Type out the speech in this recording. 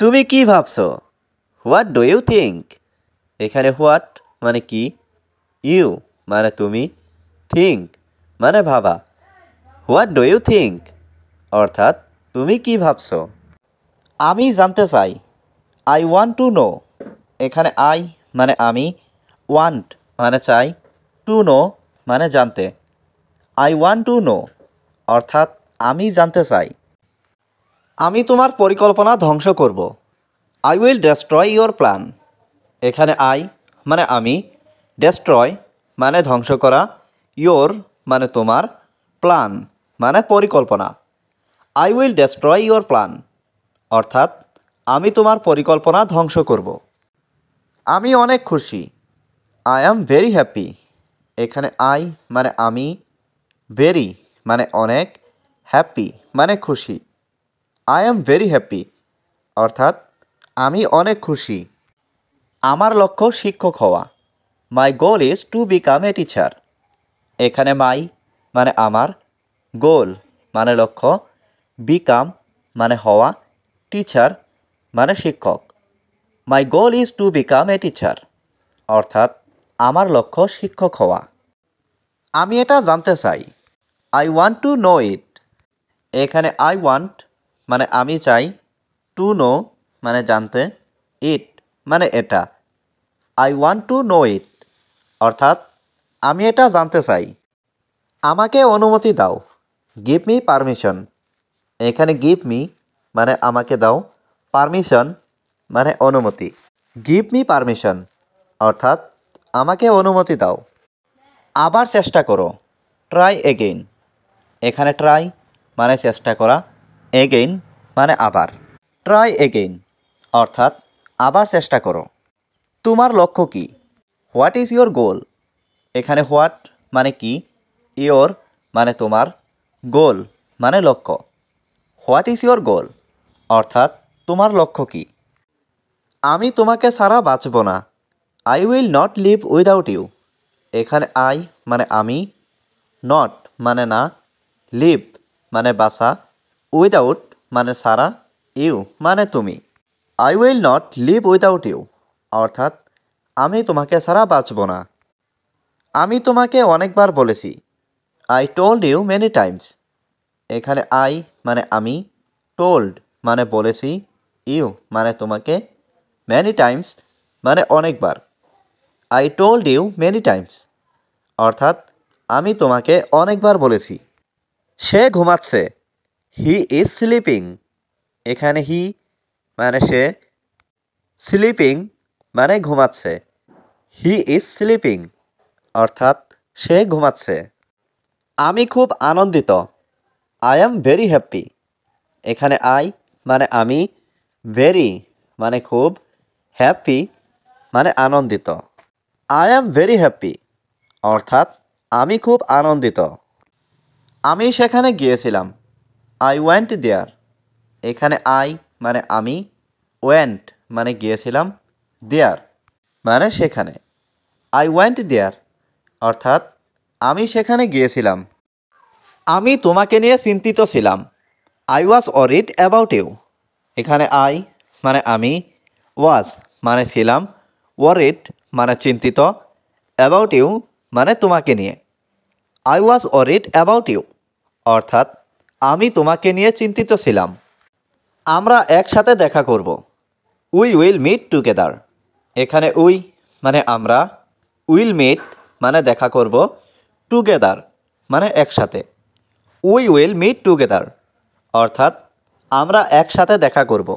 তুমি কি ভাবছো? What do you think? এখানে হোয়াট মানে কি, ইউ মানে তুমি, থিঙ্ক মানে ভাবা। হোয়াট ডু ইউ থিঙ্ক অর্থাৎ তুমি কি ভাবছো। আমি জানতে চাই, আই ওয়ান্ট টু নো। এখানে আই মানে আমি, ওয়ান্ট মানে চাই, টু নো মানে জানতে। আই ওয়ান্ট টু নো অর্থাৎ আমি জানতে চাই। আমি তোমার পরিকল্পনা ধ্বংস করব। I will destroy your plan. এখানে আই মানে আমি, ডেস্ট্রয় মানে ধ্বংস করা, ইয়োর মানে তোমার, প্ল্যান মানে পরিকল্পনা। I will destroy your plan অর্থাৎ আমি তোমার পরিকল্পনা ধ্বংস করব। আমি অনেক খুশি। I am very happy. এখানে আই মানে আমি, ভেরি মানে অনেক, হ্যাপি মানে খুশি। আই অ্যাম ভেরি হ্যাপি অর্থাৎ আমি অনেক খুশি। আমার লক্ষ্য শিক্ষক হওয়া। My goal is to become a teacher. এখানে মাই মানে আমার, গোল মানে লক্ষ্য, বিকাম মানে হওয়া, টিচার মানে শিক্ষক। My goal is to become a teacher অর্থাৎ আমার লক্ষ্য শিক্ষক হওয়া। আমি এটা জানতে চাই। I want to know it. এখানে আই ওয়ান্ট মানে আমি চাই, টু নো মানে জানতে, ইট মানে এটা। আই ওয়ান্ট টু নো ইট অর্থাৎ আমি এটা জানতে চাই। আমাকে অনুমতি দাও। Give me permission. এখানে গিভ মি মানে আমাকে দাও, পারমিশন মানে অনুমতি। গিভ মি পারমিশন অর্থাৎ আমাকে অনুমতি দাও। আবার চেষ্টা করো। Try again. এখানে ট্রাই মানে চেষ্টা করা, এগেইন মানে আবার। ট্রাই এগেইন অর্থাৎ আবার চেষ্টা করো। তোমার লক্ষ্য কী? What is your goal? এখানে হোয়াট মানে কি, ইয়োর মানে তোমার, গোল মানে লক্ষ্য। হোয়াট ইজ ইয়োর গোল অর্থাৎ তোমার লক্ষ্য কী? আমি তোমাকে ছাড়া বাঁচব না। I will not live without you. এখানে আই মানে আমি, নট মানে না, লিভ মানে বাঁচা, উইদাউট মানে ছাড়া, ইউ মানে তুমি। I will not live without you অর্থাৎ আমি তোমাকে ছাড়া বাঁচব না। আমি তোমাকে অনেকবার বলেছি। I told you many times. এখানে আই মানে আমি, টোল্ড মানে বলেছি, ইউ মানে তোমাকে, মেনি টাইমস মানে অনেকবার। I told you many times অর্থাৎ আমি তোমাকে অনেকবার বলেছি। সে ঘুমাচ্ছে। He is sleeping. এখানে হি মানে সে, স্লিপিং মানে ঘুমাচ্ছে। হি ইজ স্লিপিং অর্থাৎ সে ঘুমাচ্ছে। আমি খুব আনন্দিত। I am very happy. এখানে আই মানে আমি, ভেরি মানে খুব, হ্যাপি মানে আনন্দিত। আই অ্যাম ভেরি হ্যাপি অর্থাৎ আমি খুব আনন্দিত। আমি সেখানে গিয়েছিলাম। I went there. এখানে আই মানে আমি, ওয়েন্ট মানে গিয়েছিলাম, দেয়ার মানে সেখানে। আই ওয়েন্ট দেয়ার অর্থাৎ আমি সেখানে গিয়েছিলাম। আমি তোমাকে নিয়ে চিন্তিত ছিলাম। I was worried about you. এখানে আই মানে আমি, ওয়াজ মানে ছিলাম, ওয়ারিড মানে চিন্তিত, অ্যাবাউট ইউ মানে তোমাকে নিয়ে। I was worried about you অর্থাৎ আমি তোমাকে নিয়ে চিন্তিত ছিলাম। আমরা একসাথে দেখা করব। We will meet together. এখানে উই মানে আমরা, উইল মিট মানে দেখা করব, টুগেদার মানে একসাথে। উই উইল মিট টুগেদার অর্থাৎ আমরা একসাথে দেখা করব।